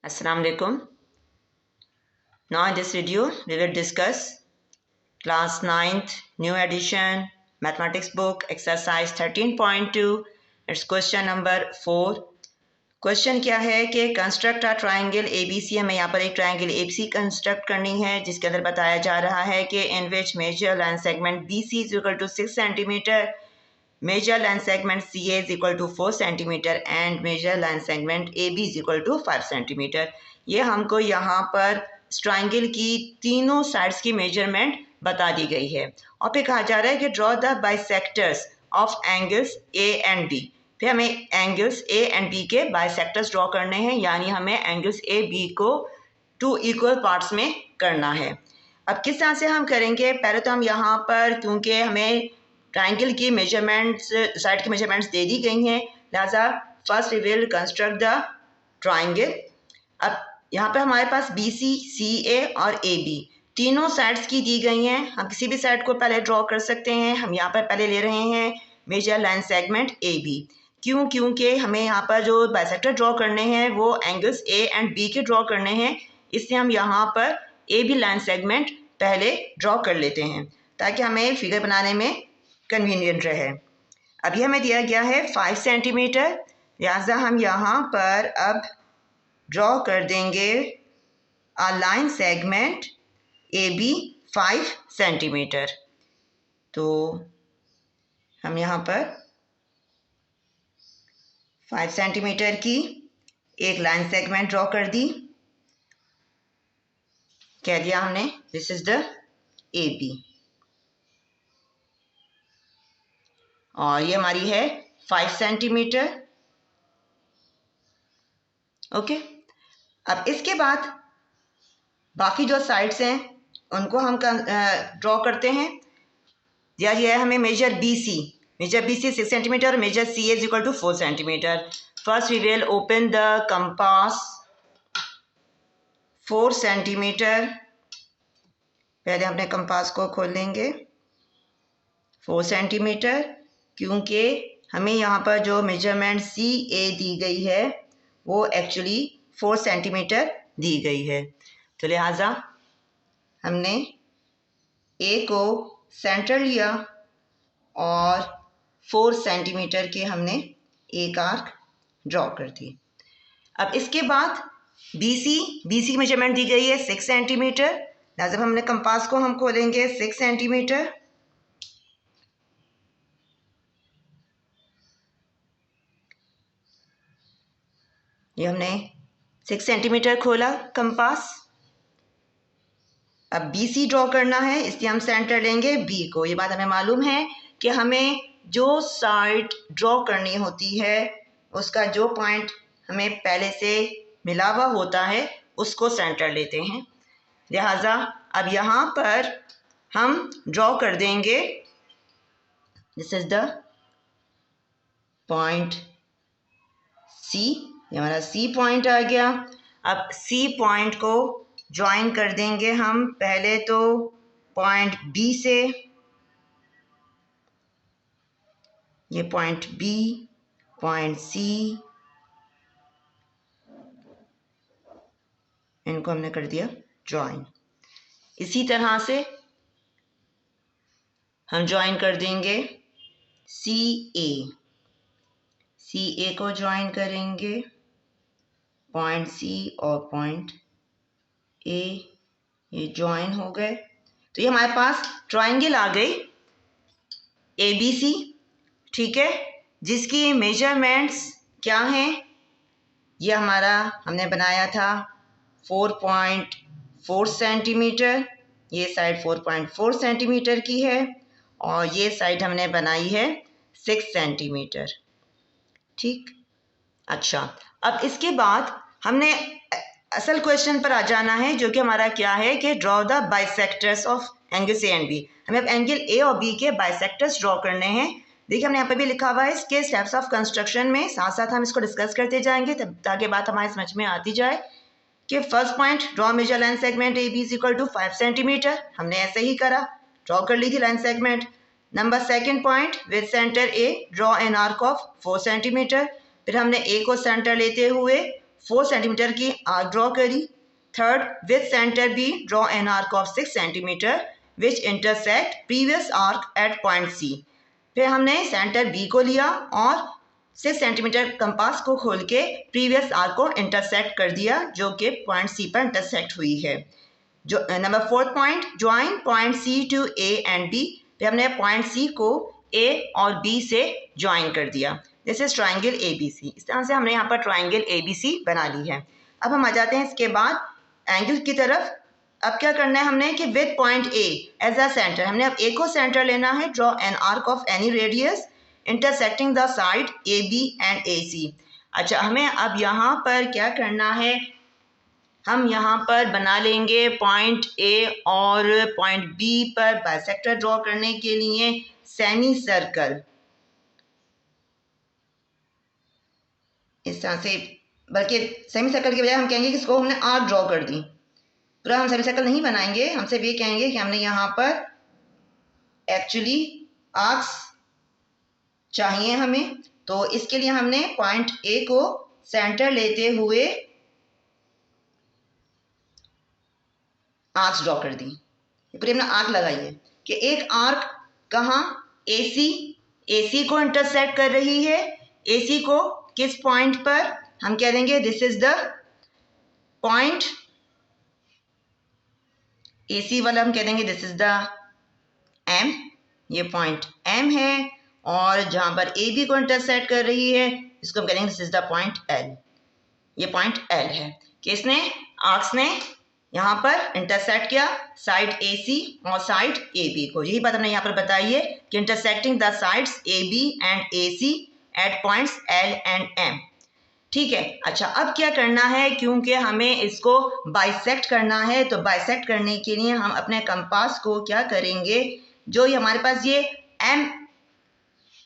Assalamu alaikum. Now in this video we will discuss class 9th new edition mathematics book exercise 13.2. It's question number 4. Question क्या है कि construct a triangle ABC। हमें यहाँ पर एक triangle ABC construct करनी है जिसके अंदर बताया जा रहा है कि in which measure line segment BC is equal to 6 centimetre, measure line segment CA is equal to 4 centimetre and measure line segment AB is equal to 5 centimetre. ये हमको यहाँ पर ट्राइंगल की तीनों साइड्स की मेजरमेंट बता दी गई है और फिर कहा जा रहा है कि draw the bisectors of angles A and B। फिर हमें एंगल्स A एंड B के बाइसेक्टर्स ड्रॉ करने हैं, यानी हमें एंगल्स A B को 2 इक्वल पार्ट्स में करना है। अब किस तरह से हम करेंगे, पहले तो हम यहाँ पर क्योंकि हमें ट्राइंगल की मेजरमेंट्स साइड की मेजरमेंट्स दे दी गई हैं, लिहाजा first we will construct the triangle. अब यहाँ पे हमारे पास BC, CA और AB तीनों साइड्स की दी गई हैं। हम किसी भी साइड को पहले ड्रॉ कर सकते हैं। हम यहाँ पर पहले ले रहे हैं मेजर लाइन सेगमेंट AB। क्योंकि हमें यहाँ पर जो बाइसेक्टर ड्रॉ करने हैं वो एंगल्स A एंड B के ड्रॉ करने हैं, इसलिए हम यहाँ पर AB लाइन सेगमेंट पहले ड्रॉ कर लेते हैं ताकि हमें फिगर बनाने में कन्वीनियंट रहे। अभी हमें दिया गया है 5 सेंटीमीटर, लिहाजा हम यहाँ पर अब ड्रॉ कर देंगे अ लाइन सेगमेंट AB 5 सेंटीमीटर। तो हम यहाँ पर 5 सेंटीमीटर की एक लाइन सेगमेंट ड्रॉ कर दी, कह दिया हमने दिस इज द AB और ये हमारी है 5 सेंटीमीटर। ओके, अब इसके बाद बाकी जो साइड्स हैं उनको हम ड्रॉ करते हैं। दिया गया है हमें measure BC 6 centimetre, measure CA is equal to 4 centimetre. First we will open the compass 4 centimetre. पहले अपने कंपास को खोल लेंगे 4 सेंटीमीटर, क्योंकि हमें यहाँ पर जो मेजरमेंट CA दी गई है वो एक्चुअली 4 सेंटीमीटर दी गई है। तो लिहाजा हमने A को सेंटर लिया और 4 सेंटीमीटर के हमने एक आर्क ड्रॉ कर दी। अब इसके बाद BC की मेजरमेंट दी गई है 6 सेंटीमीटर, लिहाजा हमने कंपास को हम खोलेंगे 6 सेंटीमीटर। ये हमने 6 सेंटीमीटर खोला कंपास। अब BC ड्रॉ करना है, इसलिए हम सेंटर लेंगे B को। ये बात हमें मालूम है कि हमें जो साइड ड्रॉ करनी होती है उसका जो पॉइंट हमें पहले से मिला हुआ होता है उसको सेंटर लेते हैं। लिहाजा अब यहाँ पर हम ड्रॉ कर देंगे this is the point C। ये हमारा C पॉइंट आ गया। अब C पॉइंट को ज्वाइन कर देंगे हम पहले तो पॉइंट B से, ये पॉइंट B, पॉइंट C, इनको हमने कर दिया ज्वाइन। इसी तरह से हम ज्वाइन कर देंगे CA को ज्वाइन करेंगे पॉइंट C और पॉइंट A, ये ज्वाइन हो गए। तो ये हमारे पास ट्राइंगल आ गई ABC, ठीक है, जिसकी मेजरमेंट्स क्या हैं, ये हमारा हमने बनाया था 4.4 सेंटीमीटर। ये साइड 4.4 सेंटीमीटर की है और ये साइड हमने बनाई है 6 सेंटीमीटर, ठीक। अच्छा, अब इसके बाद हमने असल क्वेश्चन पर आ जाना है, जो कि हमारा क्या है कि draw the bisectors of angles A and B। हमें अब एंगल A और B के बाइसेक्टर्स ड्रॉ करने हैं। देखिए हमने यहाँ पर भी लिखा हुआ है इसके स्टेप्स ऑफ कंस्ट्रक्शन में, साथ साथ हम इसको डिस्कस करते जाएंगे ताकि बात हमारे समझ में आती जाए कि first point draw measure line segment AB is equal to 5 centimetre. हमने ऐसे ही करा, ड्रॉ कर ली थी line segment. Number second point with centre A draw an arc of 4 centimetre. फिर हमने A को सेंटर लेते हुए 4 सेंटीमीटर की आर्क ड्रॉ करी। Third, with centre B draw an arc of 6 centimetre which intersect previous arc at point C. फिर हमने centre B को लिया और 6 सेंटीमीटर कंपास को खोल के प्रीवियस आर्क को इंटरसेक्ट कर दिया जो कि पॉइंट सी पर इंटरसेक्ट हुई है। जो number 4 point, join point C to A and B. फिर हमने पॉइंट सी को ए और बी से ज्वाइन कर दिया। This is triangle A B C. इस तरह से हमने यहाँ पर ट्राइंगल ए बी सी बना ली है। अब हम आ जाते हैं इसके बाद एंगल की तरफ। अब क्या करना है हमने कि with point A as a centre, हमने अब ए को सेंटर लेना है। Draw an arc of any radius intersecting the side A B and A C. अच्छा, हमें अब यहाँ पर क्या करना है, हम यहाँ पर बना लेंगे पॉइंट ए और पॉइंट बी पर बाइसेक्टर ड्रॉ करने के लिए सेमी सर्कल। इस तरह से, बल्कि सेमी सर्कल के बजाय हम कहेंगे कि इसको हमने आर्क ड्रॉ कर दी। पूरा हम सेमी सर्कल नहीं बनाएंगे, हम सिर्फ ये कहेंगे कि हमने यहाँ पर एक्चुअली आर्क्स चाहिए हमें। तो इसके लिए हमने पॉइंट ए को सेंटर लेते हुए आर्क्स ड्रॉ कर दी। पूरी हमने आर्क लगाई है कि एक आर्क कहाँ, एसी को इंटरसेक्ट कर रही है। एसी को किस पॉइंट पर, हम कह देंगे this is the point. AC वाला हम कह देंगे दिस इज द एम, ये पॉइंट एम है। और जहां पर ए बी को इंटरसेक्ट कर रही है इसको हम कह देंगे this is the point L. ये पॉइंट एल है कि इसने आर्क्स ने यहाँ पर इंटरसेक्ट किया साइड ए सी और साइड ए बी को। यही बात हमने यहाँ पर बताई है कि intersecting the sides A B and A C at points L and M. ठीक है। अच्छा, अब क्या करना है, क्योंकि हमें इसको बाइसेक्ट करना है, तो बाइसेक्ट करने के लिए हम अपने कंपास को क्या करेंगे, जो ये हमारे पास ये एम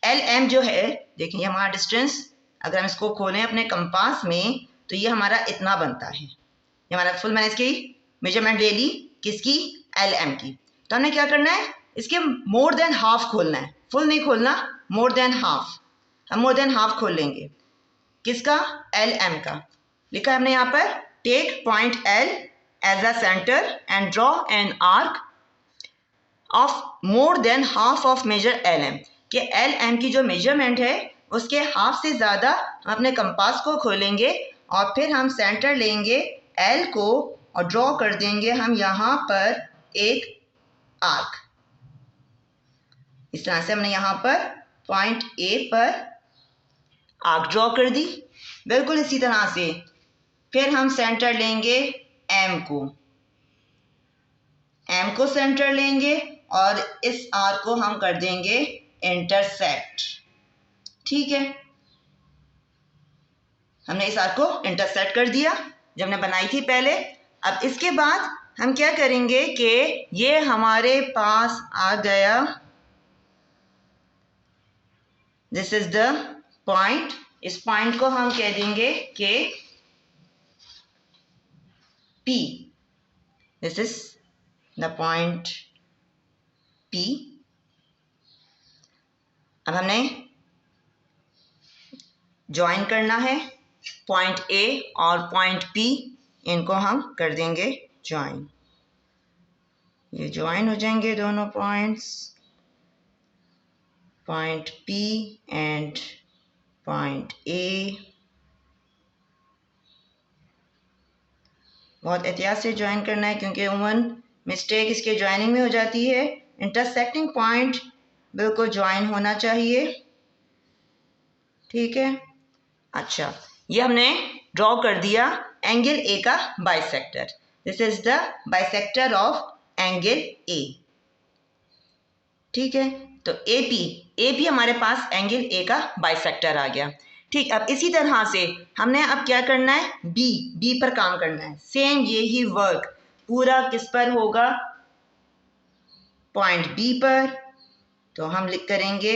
एल एम जो है, देखिए हमारा डिस्टेंस अगर हम इसको खोलें अपने कंपास में तो ये हमारा इतना बनता है। ये हमारा फुल, मैंने इसकी मेजरमेंट ले ली किसकी, एल एम की। तो हमने क्या करना है, इसके मोर देन हाफ खोलना है, फुल नहीं खोलना, मोर देन हाफ। हम मोर देन हाफ खोल लेंगे किसका, एल एम का। लिखा है हमने यहाँ पर take point L as a centre and draw an arc of more than half of measure L M. कि एल एम की जो मेजरमेंट है उसके हाफ से ज़्यादा हम अपने कंपास को खोलेंगे और फिर हम सेंटर लेंगे एल को और ड्रॉ कर देंगे हम यहाँ पर एक आर्क। इस तरह से हमने यहाँ पर पॉइंट ए पर आर्क ड्रॉ कर दी। बिल्कुल इसी तरह से फिर हम सेंटर लेंगे एम को सेंटर लेंगे और इस आर्क को हम कर देंगे इंटरसेक्ट। ठीक है, हमने इस आर्क को इंटरसेक्ट कर दिया जब हमने बनाई थी पहले। अब इसके बाद हम क्या करेंगे कि ये हमारे पास आ गया, दिस इज द पॉइंट। इस पॉइंट को हम कह देंगे कि P, this is the point P। अब हमने ज्वाइन करना है पॉइंट A और पॉइंट P, इनको हम कर देंगे ज्वाइन। ये ज्वाइन हो जाएंगे दोनों points, point P and point A। बहुत एहतियात से ज्वाइन करना है क्योंकि उमूमन मिस्टेक इसके ज्वाइनिंग में हो जाती है। इंटरसेक्टिंग पॉइंट बिल्कुल ज्वाइन होना चाहिए। ठीक है। अच्छा, ये हमने ड्रॉ कर दिया एंगल ए का bisector. This is the bisector of angle A. ठीक है, तो ए पी हमारे पास एंगल ए का बाइसेक्टर आ गया। ठीक, अब इसी तरह से हमने अब क्या करना है, बी पर काम करना है। सेम यही वर्क पूरा किस पर होगा, पॉइंट बी पर। तो हम लिख करेंगे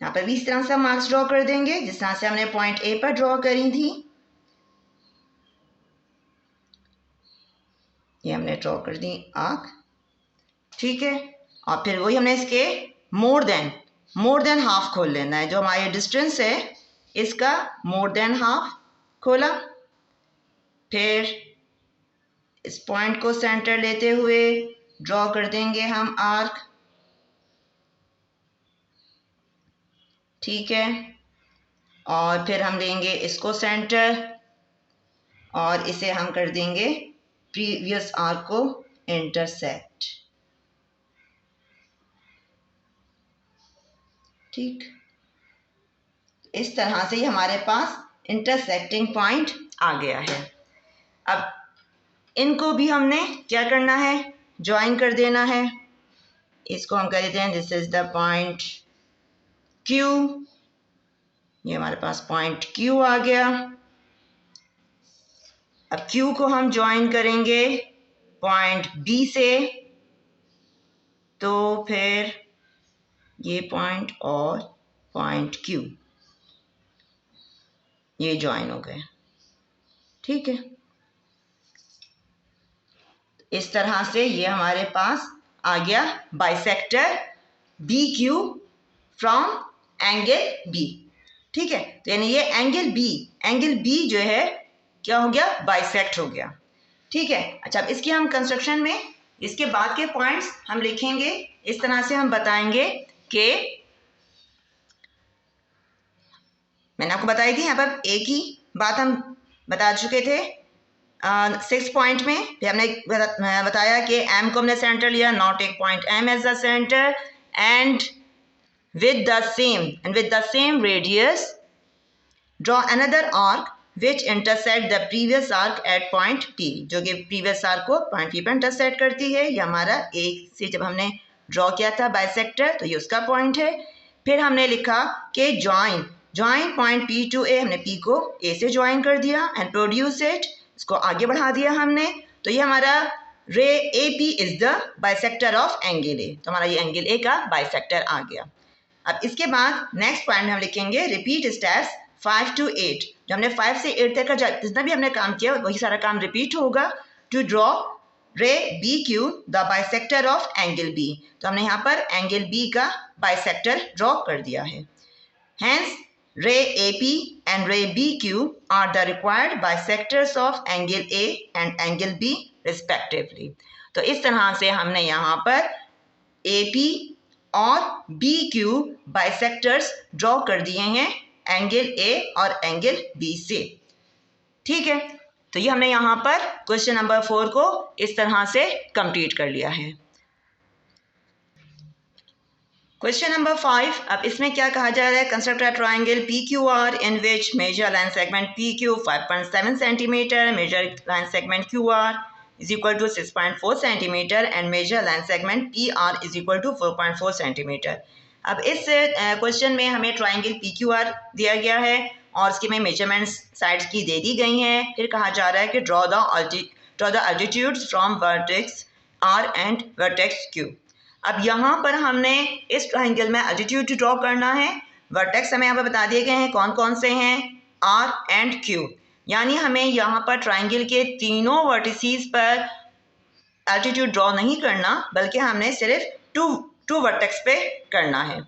यहाँ पर भी इस तरह से मार्क्स ड्रॉ कर देंगे जिस तरह से हमने पॉइंट ए पर ड्रॉ करी थी। ये हमने ड्रॉ कर दी आर्क। ठीक है, और फिर वही हमने इसके मोर देन हाफ खोल लेना है। जो हमारी डिस्टेंस है इसका मोर देन हाफ खोला। फिर इस पॉइंट को सेंटर लेते हुए ड्रॉ कर देंगे हम आर्क, ठीक है। और फिर हम लेंगे इसको सेंटर और इसे हम कर देंगे प्रीवियस आर्क को इंटरसेक्ट, ठीक। इस तरह से ही हमारे पास इंटरसेक्टिंग पॉइंट आ गया है। अब इनको भी हमने क्या करना है, ज्वाइन कर देना है। इसको हम कह देते हैं this is the point Q, ये हमारे पास पॉइंट Q आ गया। अब Q को हम ज्वाइन करेंगे पॉइंट B से, तो फिर ये पॉइंट और पॉइंट Q ये ज्वाइन हो गए, ठीक है। इस तरह से ये हमारे पास आ गया bisector BQ from angle B, ठीक है। तो यानी ये एंगल B जो है क्या हो गया, बाइसेक्ट हो गया, ठीक है। अच्छा, अब इसकी हम कंस्ट्रक्शन में इसके बाद के पॉइंट्स हम लिखेंगे। इस तरह से हम बताएंगे कि मैंने आपको बताई थी यहाँ पर एक ही बात हम बता चुके थे 6 पॉइंट में। फिर हमने बताया कि M को हमने सेंटर लिया, नॉट एक point M as the centre, and with the same radius draw another arc which intersect the previous arc at point P, जो कि previous arc को point P पर intersect करती है। ये हमारा एक से जब हमने ड्रॉ किया था बाइसेक्टर, तो ये उसका पॉइंट है। फिर हमने लिखा कि join point P to A, हमने P को A से ज्वाइन कर दिया एंड प्रोड्यूस इट, इसको आगे बढ़ा दिया हमने। तो ये हमारा रे AP is the bisector of angle A, तो हमारा ये एंगल A का बाइसेक्टर आ गया। अब इसके बाद नेक्स्ट पॉइंट हम लिखेंगे रिपीट स्टेप्स 5 to 8, जो हमने 5 से 8 तक का जितना भी हमने काम किया वही सारा काम रिपीट होगा। To draw ray BQ the bisector of angle B, तो हमने यहाँ पर एंगल B का बाइसेक्टर ड्रॉ कर दिया है। Hence ray AP and ray BQ are the required bisectors of angle A and angle B respectively. तो इस तरह से हमने यहाँ पर AP और BQ बाइसेक्टर्स ड्रॉ कर दिए हैं एंगल A और एंगल B से, ठीक है। तो ये हमने यहाँ पर क्वेश्चन नंबर 4 को इस तरह से कंप्लीट कर लिया है। क्वेश्चन नंबर 5, अब इसमें क्या कहा जा रहा है, construct a triangle PQR in which measure line segment PQ 5.7 centimetre, measure line segment QR is equal to 6.4 centimetre and measure line segment PR is equal to 4.4 centimetre. अब इस क्वेश्चन में हमें ट्रायंगल PQR दिया गया है और इसकी में मेजरमेंट्स साइड्स की दे दी गई हैं। फिर कहा जा रहा है कि draw the altitudes from vertex R and vertex Q। अब यहाँ पर हमने इस ट्रायंगल में अल्टीट्यूड ड्रॉ करना है। वर्टेक्स हमें यहाँ पर बता दिए गए हैं कौन कौन से हैं, R एंड Q, यानी हमें यहाँ पर ट्रायंगल के तीनों वर्टिसेस पर एल्टीट्यूड ड्रॉ नहीं करना, बल्कि हमने सिर्फ टू वर्टेक्स पे करना है,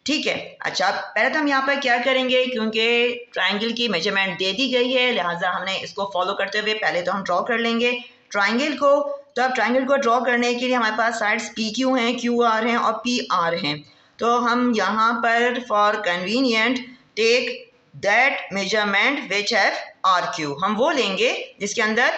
ठीक है। अच्छा, पहले तो हम यहाँ पर क्या करेंगे, क्योंकि ट्रायंगल की मेजरमेंट दे दी गई है, लिहाजा हमने इसको फॉलो करते हुए पहले तो हम ड्रॉ कर लेंगे ट्रायंगल को। तो अब ट्रायंगल को ड्रॉ करने के लिए हमारे पास साइड्स PQ हैं, QR हैं और PR हैं। तो हम यहाँ पर for convenient take that measurement which have RQ, हम वो लेंगे जिसके अंदर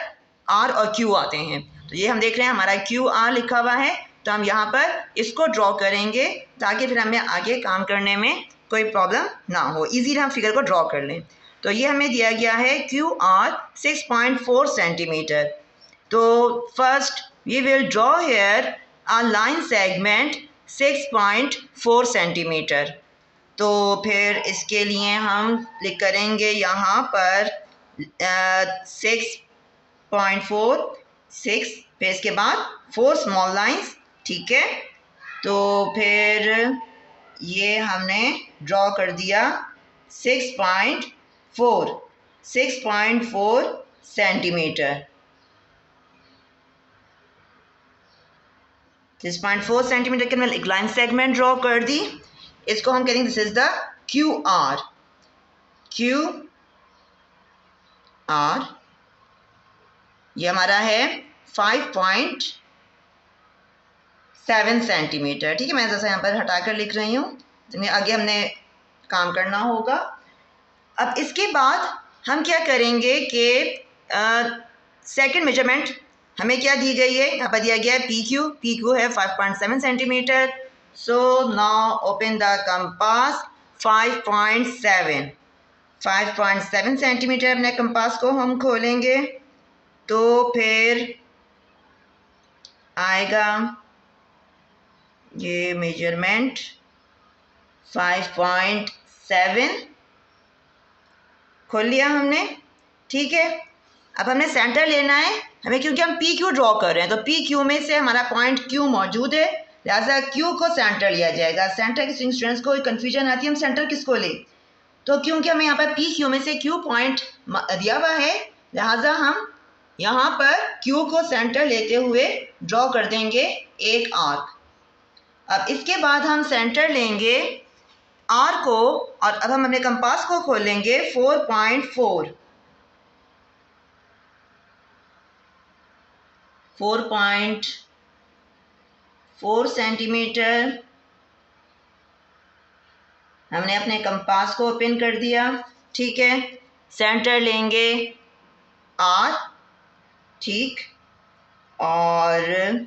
R और Q आते हैं। तो ये हम देख रहे हैं हमारा QR लिखा हुआ है, तो हम यहाँ पर इसको ड्रॉ करेंगे ताकि फिर हमें आगे काम करने में कोई प्रॉब्लम ना हो, इजीली हम फिगर को ड्रॉ कर लें। तो ये हमें दिया गया है QR 6.4 सेंटीमीटर। तो first we will draw here a line segment 6.4 centimetre. तो फिर इसके लिए हम क्लिक करेंगे यहाँ पर 6.4 फिर इसके बाद 4 स्मॉल लाइंस, ठीक है। तो फिर ये हमने ड्रॉ कर दिया 6.4 सेंटीमीटर। 6.4 सेंटीमीटर के मैंने एक लाइन सेगमेंट ड्रॉ कर दी। इसको हम कहेंगे दिस इज द QR। ये हमारा है 5.7 सेंटीमीटर। ठीक है, मैं जैसा यहाँ पर हटा कर लिख रही हूँ, आगे हमने काम करना होगा। अब इसके बाद हम क्या करेंगे कि सेकंड मेजरमेंट हमें क्या दी गई है, यहाँ पर दिया गया है पी क्यू है 5.7 centimetre. So now open the compass 5.7 centimetre अपने कंपास को हम खोलेंगे तो फिर आएगा ये मेजरमेंट 5.7 खोल लिया हमने। ठीक है, अब हमने सेंटर लेना है हमें, क्योंकि हम पी क्यू ड्रॉ कर रहे हैं तो पी क्यू में से हमारा पॉइंट क्यू मौजूद है, लिहाजा क्यू को सेंटर लिया जाएगा। सेंटर किसी स्टूडेंट्स को कन्फ्यूजन आती है हम सेंटर किसको लें, तो क्योंकि हमें यहाँ पर पी क्यू में से क्यू पॉइंट दिया हुआ है, लिहाजा हम यहाँ पर क्यू को सेंटर लेते हुए ड्रॉ कर देंगे एक आर्क। अब इसके बाद हम सेंटर लेंगे आर को और अब हम अपने कंपास को खोलेंगे 4.4 सेंटीमीटर हमने अपने कंपास को ओपन कर दिया। ठीक है, सेंटर लेंगे आर, ठीक, और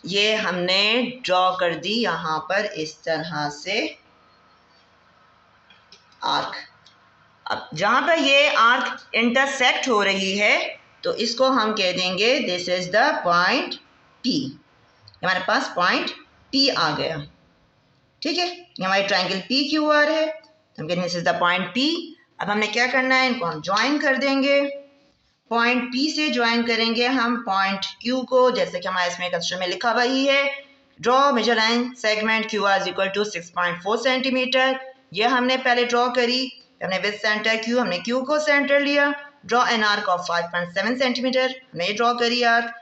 ये हमने ड्रॉ कर दी यहाँ पर इस तरह से आर्क। अब जहाँ पर ये आर्क इंटरसेक्ट हो रही है तो इसको हम कह देंगे this is the point P. हमारे पास पॉइंट पी आ गया। ठीक है, ये हमारी ट्रायंगल पी क्यू आर है, तो हम कहेंगे this is the point P. अब हमने क्या करना है, इनको हम ज्वाइन कर देंगे। पॉइंट पी से ज्वाइन करेंगे हम पॉइंट क्यू को, जैसे कि हमारे इसमें कंस्ट्रक्शन में लिखा हुआ ही है, draw measure line segment Q R equal to 6.4 centimetre. ये हमने पहले ड्रॉ करी, हमने विद सेंटर क्यू, हमने क्यू को सेंटर लिया। Draw an arc of 5.7 centimetre, हमने ड्रॉ करी arc.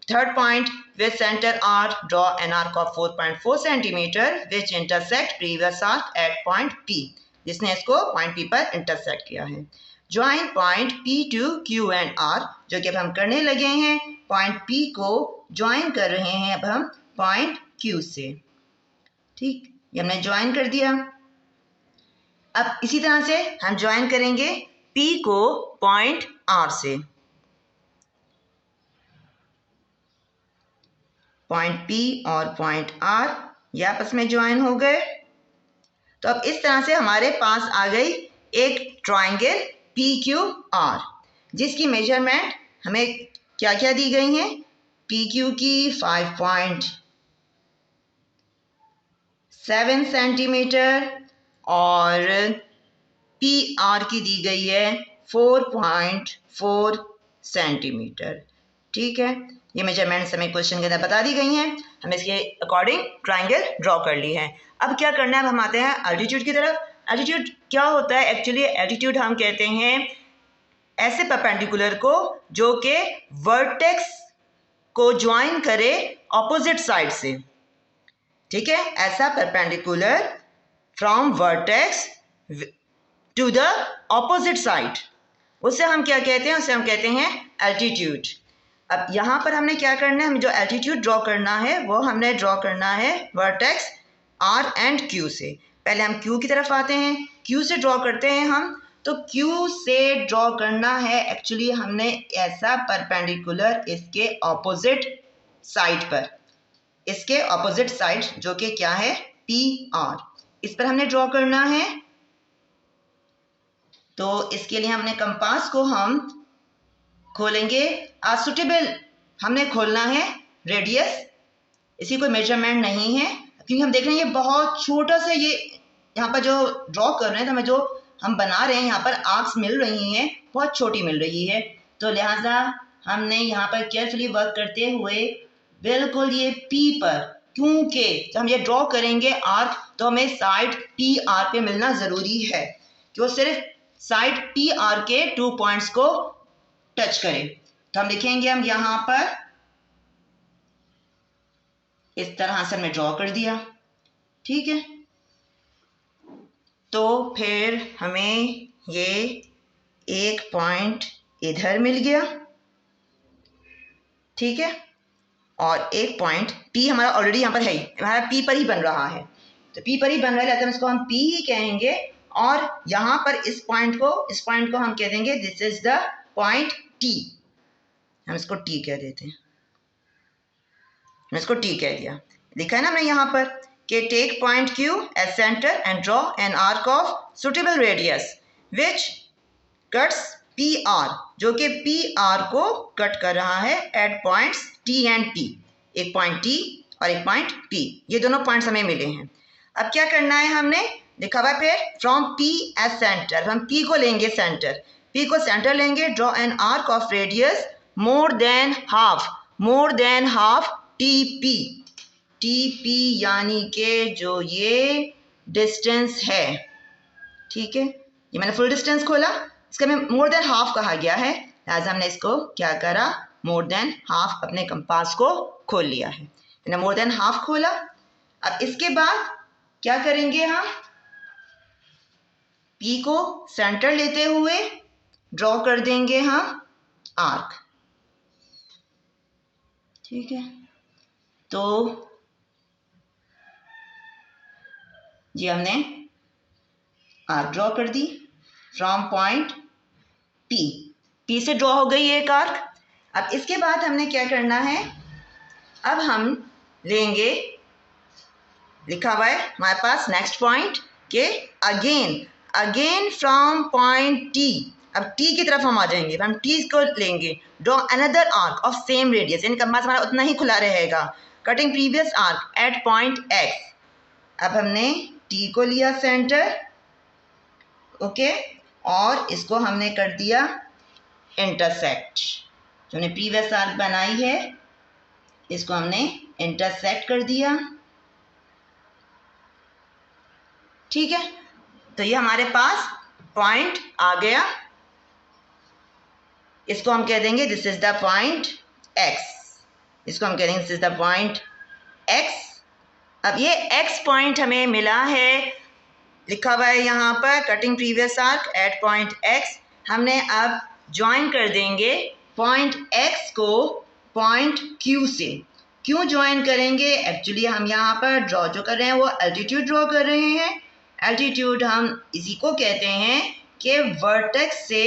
Third point with centre R, draw an arc of 4.4 centimetre which intersect previous arc at point P, जिसने इसको पॉइंट पी पर intersect किया है। Join point P to Q and are, जो कि अब हम करने लगे हैं, पॉइंट पी को ज्वाइन कर रहे हैं अब हम पॉइंट क्यू से। ठीक, ये हमने ज्वाइन कर दिया। अब इसी तरह से हम ज्वाइन करेंगे पी को पॉइंट आर से। पॉइंट पी और पॉइंट आर ये आपस में ज्वाइन हो गए। तो अब इस तरह से हमारे पास आ गई एक ट्रायंगल पी क्यू आर, जिसकी मेजरमेंट हमें क्या क्या दी गई हैं, पी क्यू की 5.7 सेंटीमीटर और पी आर की दी गई है 4.4 सेंटीमीटर। ठीक है, ये मेजरमेंट्स हमें क्वेश्चन के अंदर बता दी गई हैं, हमने इसके अकॉर्डिंग ट्रायंगल ड्रॉ कर ली है। अब क्या करना है, अब हम आते हैं एल्टीट्यूड की तरफ। एल्टीट्यूड क्या होता है, एक्चुअली एल्टीट्यूड हम कहते हैं ऐसे परपेंडिकुलर को जो कि वर्टेक्स को ज्वाइन करे ऑपोजिट साइड से। ठीक है, ऐसा perpendicular from vertex to the opposite side, उसे हम क्या कहते हैं, उसे हम कहते हैं एल्टीट्यूड। अब यहाँ पर हमने क्या करना है, हमें जो एल्टीट्यूड ड्रॉ करना है वो हमने ड्रॉ करना है वर्टेक्स आर एंड क्यू से। पहले हम क्यू की तरफ आते हैं, क्यू से ड्रॉ करते हैं हम, तो क्यू से ड्रॉ करना है एक्चुअली हमने ऐसा परपेंडिकुलर इसके ऑपोजिट साइड पर, इसके ऑपोजिट साइड जो कि क्या है पी आर, इस पर हमने ड्रॉ करना है। तो इसके लिए हमने कंपास को हम खोलेंगे, सुटेबल हमने खोलना है रेडियस, इसी कोई मेजरमेंट नहीं है, क्योंकि हम देख रहे हैं ये बहुत छोटा सा, ये यहाँ पर जो ड्रॉ कर रहे हैं तो हमें जो हम बना रहे हैं यहाँ पर आर्क्स मिल रही हैं बहुत छोटी मिल रही है, तो लिहाजा हमने यहाँ पर केयरफुली वर्क करते हुए बिल्कुल ये पी पर, क्योंकि जब हम ये ड्रॉ करेंगे आर्क तो हमें साइड पी आर पे मिलना ज़रूरी है कि वो सिर्फ साइड पी आर के 2 पॉइंट्स को टच करें। तो हम लिखेंगे हम यहाँ पर इस तरह से हमने ड्रॉ कर दिया। ठीक है, तो फिर हमें ये एक पॉइंट इधर मिल गया, ठीक है। और एक पॉइंट P हमारा ऑलरेडी यहाँ पर है ही, हमारा P पर ही बन रहा है, तो P पर ही बन रहा है तो इसको हम P ही कहेंगे। और यहाँ पर इस पॉइंट को हम कह देंगे this is the point T, हम इसको T कह देते हैं, हम इसको T कह दिया। लिखा है ना हमने यहाँ पर कि take point Q as centre and draw an arc of suitable radius which cuts PR, जो कि PR को कट कर रहा है at points T and P, एक पॉइंट T और एक पॉइंट P, ये दोनों पॉइंट्स हमें मिले हैं। अब क्या करना है, हमने लिखा हुआ फिर फ्रॉम P एज सेंटर, हम P को लेंगे सेंटर, P को सेंटर लेंगे, draw an arc of radius more than half TP, TP यानी कि जो ये डिस्टेंस है, ठीक है। ये मैंने फुल डिस्टेंस खोला, इसका में मोर देन हाफ कहा गया है, लिहाजा हमने इसको क्या करा, मोर देन हाफ अपने कंपास को खोल लिया है, मैंने मोर देन हाफ खोला। अब इसके बाद क्या करेंगे, हम P को सेंटर लेते हुए ड्रॉ कर देंगे हम आर्क, ठीक है। तो ये हमने आर्क ड्रॉ कर दी फ्रॉम पॉइंट P से ड्रॉ हो गई एक आर्क। अब इसके बाद हमने क्या करना है, अब हम लेंगे, लिखा हुआ है हमारे पास नेक्स्ट पॉइंट के अगेन फ्रॉम पॉइंट T, अब T की तरफ हम आ जाएंगे, हम T को लेंगे, draw another arc of same radius, यानी कंपास हमारा उतना ही खुला रहेगा, cutting previous arc at point X। अब हमने T को लिया सेंटर, ओके, और इसको हमने कर दिया इंटरसेक्ट, जो हमने प्रीवियस आर्क बनाई है इसको हमने इंटरसेक्ट कर दिया, ठीक है। तो ये हमारे पास पॉइंट आ गया, इसको हम कह देंगे this is the point X, इसको हम कह देंगे this is the point X। अब ये X पॉइंट हमें मिला है, लिखा हुआ है यहाँ पर cutting previous arc at point X, हमने अब ज्वाइन कर देंगे पॉइंट X को पॉइंट Q से। क्यों ज्वाइन करेंगे, एक्चुअली हम यहाँ पर ड्रॉ जो कर रहे हैं वो एल्टीट्यूड ड्रॉ कर रहे हैं। एल्टीट्यूड हम इसी को कहते हैं कि वर्टेक्स से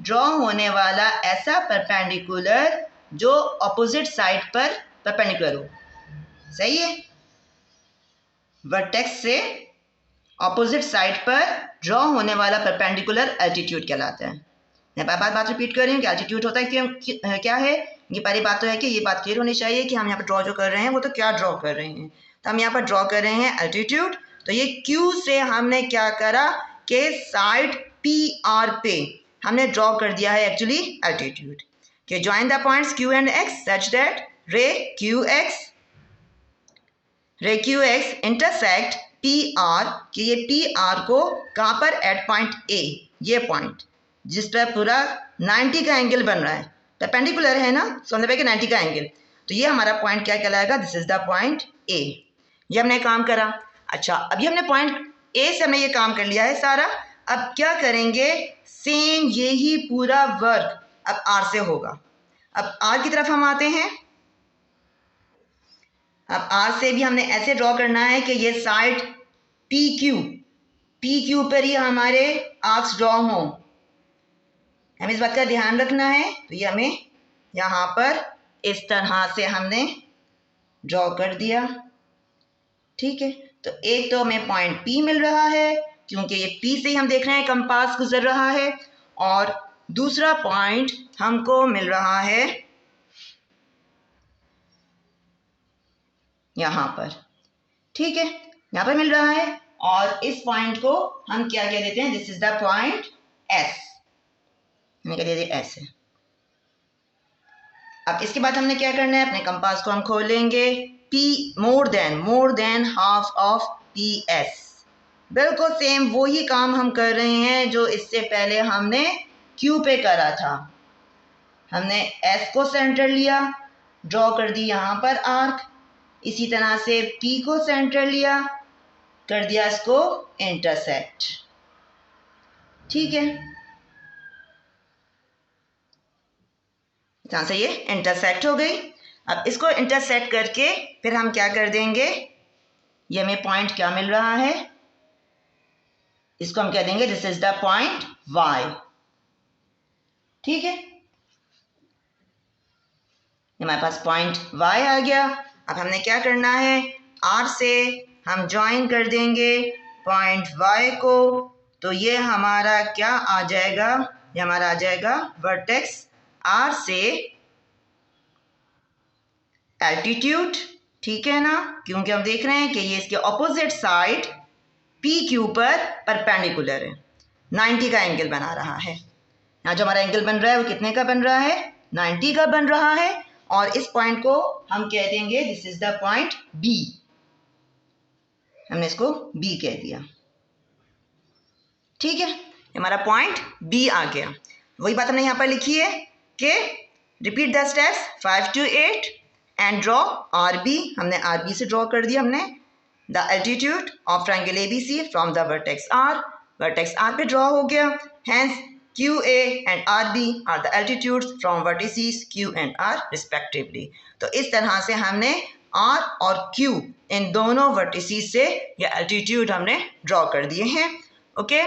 ड्रॉ होने वाला ऐसा परपेंडिकुलर जो अपोजिट साइड पर परपेंडिकुलर हो, सही है। वर्टेक्स से ऑपोजिट साइड पर ड्रॉ होने वाला परपेंडिकुलर एल्टीट्यूड कहलाता है। मैं बात रिपीट कर रही हूँ कि एल्टीट्यूड होता है क्या है, ये पहली बात तो है कि ये बात क्लियर होनी चाहिए कि हम यहाँ पर ड्रॉ जो कर रहे हैं वो तो क्या ड्रॉ कर रहे हैं, तो हम यहाँ पर ड्रॉ कर रहे हैं एल्टीट्यूड। तो ये Q से हमने क्या करा कि साइड PR पे हमने ड्रॉ कर दिया है एक्चुअली एल्टीट्यूड, कि join the points Q and X such that रे QX इंटरसेक्ट PR, कि ये PR को कहाँ पर, एट पॉइंट A, ये पॉइंट जिस पर पूरा 90 का एंगल बन रहा है, परपेंडिकुलर है ना, समझ पे कि 90 का एंगल, तो ये हमारा पॉइंट क्या कहलाएगा, this is the point A। ये हमने काम करा। अच्छा, अभी हमने पॉइंट A से हमने ये काम कर लिया है सारा, अब क्या करेंगे, सेम यही पूरा वर्क अब R से होगा। अब R की तरफ हम आते हैं, अब R से भी हमने ऐसे ड्रॉ करना है कि ये साइड PQ पर ही हमारे आर्क्स ड्रॉ हों, हमें इस बात का ध्यान रखना है। तो ये हमें यहाँ पर इस तरह से हमने ड्रॉ कर दिया, ठीक है। तो एक तो हमें पॉइंट P मिल रहा है क्योंकि ये P से ही हम देख रहे हैं कंपास गुजर रहा है, और दूसरा पॉइंट हमको मिल रहा है यहाँ पर, ठीक है, यहाँ पर मिल रहा है, और इस पॉइंट को हम क्या कह देते हैं, this is the point S, हमने कह दिया S है। अब इसके बाद हमने क्या करना है, अपने कंपास को हम खोल लेंगे, P more than half of PS, बिल्कुल सेम वही काम हम कर रहे हैं जो इससे पहले हमने Q पे करा था। हमने S को सेंटर लिया, ड्रॉ कर दी यहाँ पर आर्क, इसी तरह से P को सेंटर लिया, कर दिया इसको इंटरसेक्ट, ठीक है। जहाँ से ये इंटरसेक्ट हो गई। अब इसको इंटरसेक्ट करके फिर हम क्या कर देंगे, ये हमें पॉइंट क्या मिल रहा है, इसको हम कह देंगे this is the point Y. ठीक है, हमारे पास पॉइंट वाई आ गया। अब हमने क्या करना है, आर से हम ज्वाइन कर देंगे पॉइंट वाई को, तो ये हमारा क्या आ जाएगा, ये हमारा आ जाएगा वर्टेक्स आर से एल्टीट्यूड। ठीक है ना, क्योंकि हम देख रहे हैं कि ये इसके ऑपोजिट साइड पी क्यू पर परपेंडिकुलर है, 90 का एंगल बना रहा है। यहाँ जो हमारा एंगल बन रहा है वो कितने का बन रहा है, 90 का बन रहा है। और इस पॉइंट को हम कह देंगे this is the point B, हमने इसको बी कह दिया। ठीक है, हमारा पॉइंट बी आ गया। वही बात हमने यहाँ पर लिखी है कि repeat the steps 5 to 8 and draw R B. हमने आर बी से ड्रॉ कर दिया हमने the altitude of triangle A B C from the vertex R. Vertex R पे ड्रॉ हो गया, hence QA and RB are the altitudes from vertices Q and R respectively। तो इस तरह से हमने R और Q इन दोनों वर्टिसेस से ये एल्टीट्यूड हमने ड्रॉ कर दिए हैं। Okay,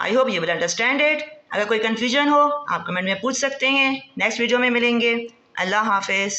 I hope you will understand it. अगर कोई कन्फ्यूजन हो आप कमेंट में पूछ सकते हैं। नेक्स्ट वीडियो में मिलेंगे। अल्लाह हाफिज़।